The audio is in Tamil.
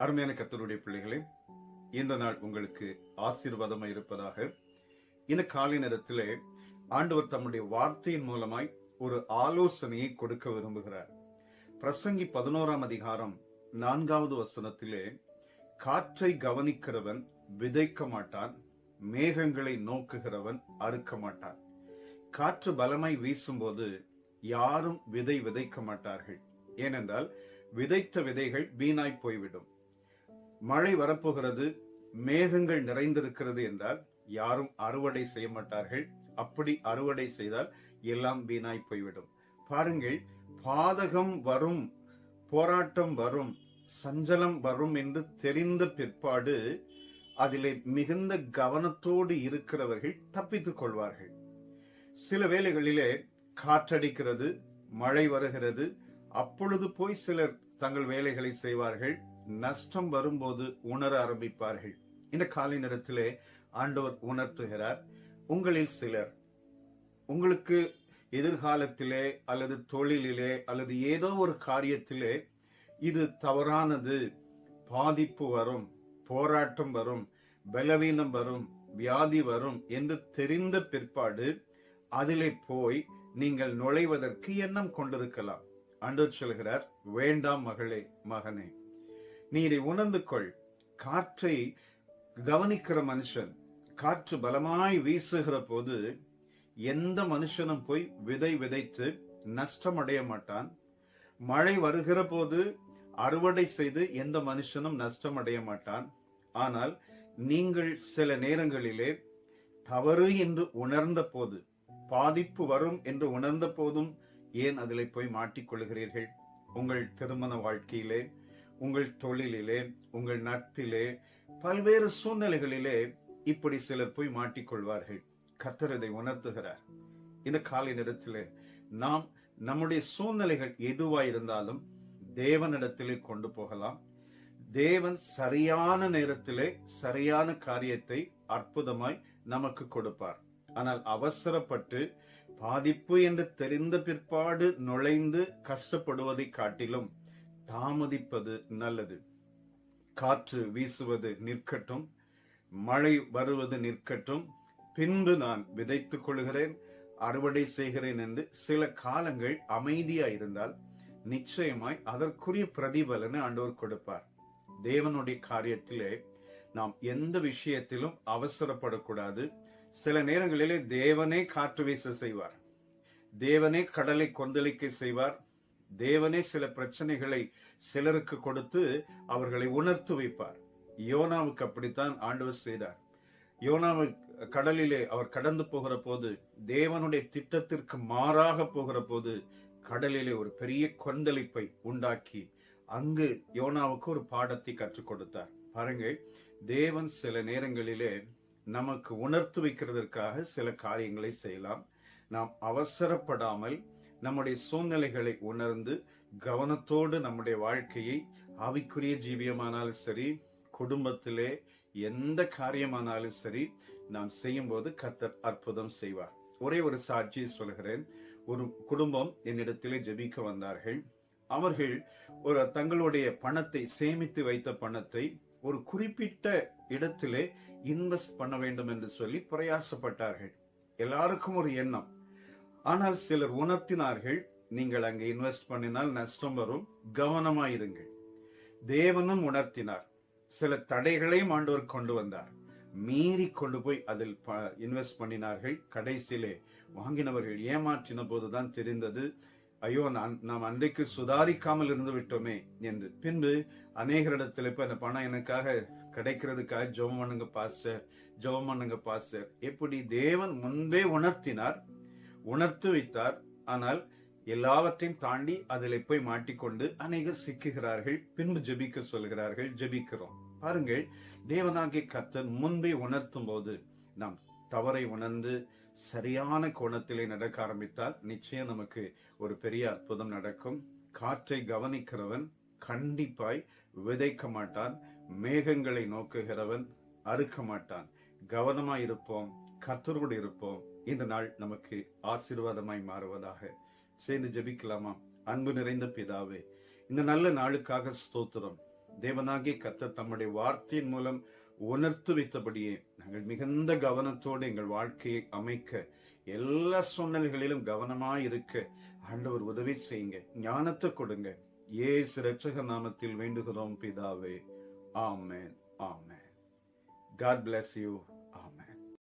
அருமையான கர்த்தருடைய பிள்ளைகளே, இந்த நாள் உங்களுக்கு ஆசீர்வாதமாய் இருப்பதாக. இந்த காலை நேரத்திலே ஆண்டவர் தம்முடைய வார்த்தையின் மூலமாய் ஒரு ஆலோசனையை கொடுக்க விரும்புகிறார். பிரசங்கி 11ஆம் அதிகாரம் 4வது வசனத்திலே, காற்றை கவனிக்கிறவன் விதைக்க மாட்டான், மேகங்களை நோக்குகிறவன் அறுக்க மாட்டான். காற்று பலமாய் வீசும்போது யாரும் விதைக்க மாட்டார்கள். ஏனென்றால் விதைத்த விதைகள் வீணாய் போய்விடும். மழை வரப்போகிறது, மேகங்கள் நிறைந்திருக்கிறது என்றால் யாரும் அறுவடை செய்ய மாட்டார்கள். அப்படி அறுவடை செய்தால் எல்லாம் வீணாய் போய்விடும். பாருங்கள், பாதகம் வரும், போராட்டம் வரும், சஞ்சலம் வரும் என்று தெரிந்த பிற்பாடு அதிலே மிகுந்த கவனத்தோடு இருக்கிறவர்கள் தப்பித்துக் கொள்வார்கள். சில வேளைகளிலே காற்றடிக்கிறது, மழை வருகிறது, அப்பொழுது போய் சிலர் தங்கள் வேலைகளை செய்வார்கள். நஷ்டம் வரும்போது உணர ஆரம்பிப்பார்கள். இந்த காலை நேரத்திலே ஆண்டவர் உணர்த்துகிறார், உங்களில் சிலர் உங்களுக்கு எதிர்காலத்திலே அல்லது தொழிலிலே அல்லது ஏதோ ஒரு காரியத்திலே இது தவறானது, பாதிப்பு வரும், போராட்டம் வரும், பலவீனம் வரும், வியாதி வரும் என்று தெரிந்த பிற்பாடு அதிலே போய் நீங்கள் நுழைவதற்கு எண்ணம் கொண்டிருக்கலாம். ஆண்டவர் சொல்கிறார், வேண்டாம் மகளே, மகனே, நீ இதை உணர்ந்து கொள். காற்றை கவனிக்கிற மனுஷன், காற்று பலமாய் வீசுகிற போது எந்த மனுஷனும் போய் விதைத்து நஷ்டம் அடைய மாட்டான். மழை வருகிற போது அறுவடை செய்து எந்த மனுஷனும் நஷ்டம் அடைய மாட்டான். ஆனால் நீங்கள் சில நேரங்களிலே தவறு என்று உணர்ந்த போது, பாதிப்பு வரும் என்று உணர்ந்த போதும் ஏன் அதில் போய் மாட்டிக்கொள்கிறீர்கள்? உங்கள் திருமண வாழ்க்கையிலே, உங்கள் தொழிலிலே, உங்கள் நட்பிலே, பல்வேறு சூழ்நிலைகளிலே இப்படி சிலர் போய் மாட்டிக்கொள்வார்கள். கர்த்தர் இதை உணர்த்துகிறார். இந்த காலை நேரத்திலே நாம் நம்முடைய சூழ்நிலைகள் எதுவாயிருந்தாலும் தேவனிடத்திலே கொண்டு போகலாம். தேவன் சரியான நேரத்திலே சரியான காரியத்தை அற்புதமாய் நமக்கு கொடுப்பார். ஆனால் அவசரப்பட்டு பாதிப்பு என்று தெரிந்த பிற்பாடு நுழைந்து கஷ்டப்படுவதை காட்டிலும் தாமதிப்பது நல்லது. காற்று வீசுவது நிற்கட்டும், மழை வருவது நிற்கட்டும், பின்பு நான் விதைத்துக் கொள்கிறேன், அறுவடை செய்கிறேன் என்று சில காலங்கள் அமைதியாயிருந்தால் நிச்சயமாய் அதற்குரிய பிரதிபலனை ஆண்டவர் கொடுப்பார். தேவனுடைய காரியத்திலே நாம் எந்த விஷயத்திலும் அவசரப்படக்கூடாது. சில நேரங்களிலே தேவனே காற்று வீச செய்வார், தேவனே கடலை கொந்தளிக்க செய்வார், தேவனே சில பிரச்சனைகளை சிலருக்கு கொடுத்து அவர்களை உணர்த்து வைப்பார். யோனாவுக்கு அப்படித்தான் ஆண்டவர் செய்தார். யோனாவை கடலிலே அவர் கடந்து போகிற போது, தேவனுடைய திட்டத்திற்கு மாறாக போகிற போது கடலிலே ஒரு பெரிய கொந்தளிப்பை உண்டாக்கி அங்கு யோனாவுக்கு ஒரு பாடத்தை கற்றுக் கொடுத்தார். பாருங்கள், தேவன் சில நேரங்களிலே நமக்கு உணர்த்து வைக்கிறதற்காக சில காரியங்களை செய்யலாம். நாம் அவசரப்படாமல் நம்முடைய சூழ்நிலைகளை உணர்ந்து கவனத்தோடு நம்முடைய வாழ்க்கையை, ஆவிக்குரிய ஜீவியமானாலும் சரி, குடும்பத்திலே எந்த காரியமானாலும் சரி, நாம் செய்யும் போது கர்த்தர் அற்புதம் செய்வார். ஒரே ஒரு சாட்சியை சொல்கிறேன். ஒரு குடும்பம் என்னிடத்திலே ஜெபிக்க வந்தார்கள். அவர்கள் தங்களுடைய பணத்தை, சேமித்து வைத்த பணத்தை ஒரு குறிப்பிட்ட இடத்திலே இன்வெஸ்ட் பண்ண வேண்டும் என்று சொல்லி பிரயாசப்பட்டார்கள். எல்லாருக்கும் ஒரு எண்ணம். ஆனால் சிலர் உணர்த்தினார்கள், நீங்கள் அங்கே இன்வெஸ்ட் பண்ணினால் நஷ்டம் வரும், கவனமாயிருங்கள். தேவனும் உணர்த்தினார். சில தடைகளையும் ஆண்டவர் கொண்டு வந்தார். மீறி கொண்டு போய் அதில் இன்வெஸ்ட் பண்ணினார்கள். கடைசியிலே வாங்கினவர்கள் ஏமாற்றின போதுதான் தெரிந்தது, ஐயோ, நாம் அன்றைக்கு சுதாரிக்காமல் இருந்து விட்டோமே என்று. பின்பு அநேகரிடத்தில் இப்ப அந்த பணம் எனக்காக கிடைக்கிறதுக்காக ஜெபம் பண்ணுங்க பாஸ்டர், ஜெபம் பண்ணுங்க பாஸ்டர். எப்படி தேவன் முன்பே உணர்த்தினார், உணர்த்து வைத்தார். ஆனால் எல்லாவற்றையும் தாண்டி அதில் போய் மாட்டிக்கொண்டு அநேகர் சிக்குகிறார்கள். பின்பு ஜெபிக்க சொல்கிறார்கள், ஜெபிக்கிறோம். பாருங்கள், தேவனாகிய கர்த்தர் முன்பே உணர்த்தும் போது நாம் தவறை உணர்ந்து சரியான கோணத்திலே நடக்க ஆரம்பித்தால் நிச்சயம் நமக்கு ஒரு பெரிய அற்புதம் நடக்கும். காற்றை கவனிக்கிறவன் கண்டிப்பாய் விதைக்க மாட்டான், மேகங்களை நோக்குகிறவன் அறுக்க மாட்டான். கவனமாய் இருப்போம், கர்த்தரோடு இருப்போம். இந்த நாள் நமக்கு ஆசீர்வாதமாய் மாறுவதாக. சேர்ந்து ஜெபிக்கலாமா? அன்பு நிறைந்த பிதாவே, இந்த நல்ல நாளுக்காக ஸ்தோத்திரம். தேவனாகிய கர்த்தர் தம்முடைய வார்த்தையின் மூலம் உணர்த்து வைத்தபடியே நாங்கள் மிகுந்த கவனத்தோடு எங்கள் வாழ்க்கையை அமைக்க, எல்லா சூழ்நிலைகளிலும் கவனமாய் இருக்க ஆண்டவர் உதவி செய்யுங்க, ஞானத்தை கொடுங்க. இயேசு இரட்சகர் நாமத்தில் வேண்டுகிறோம் பிதாவே. ஆமென். ஆமென். God bless you.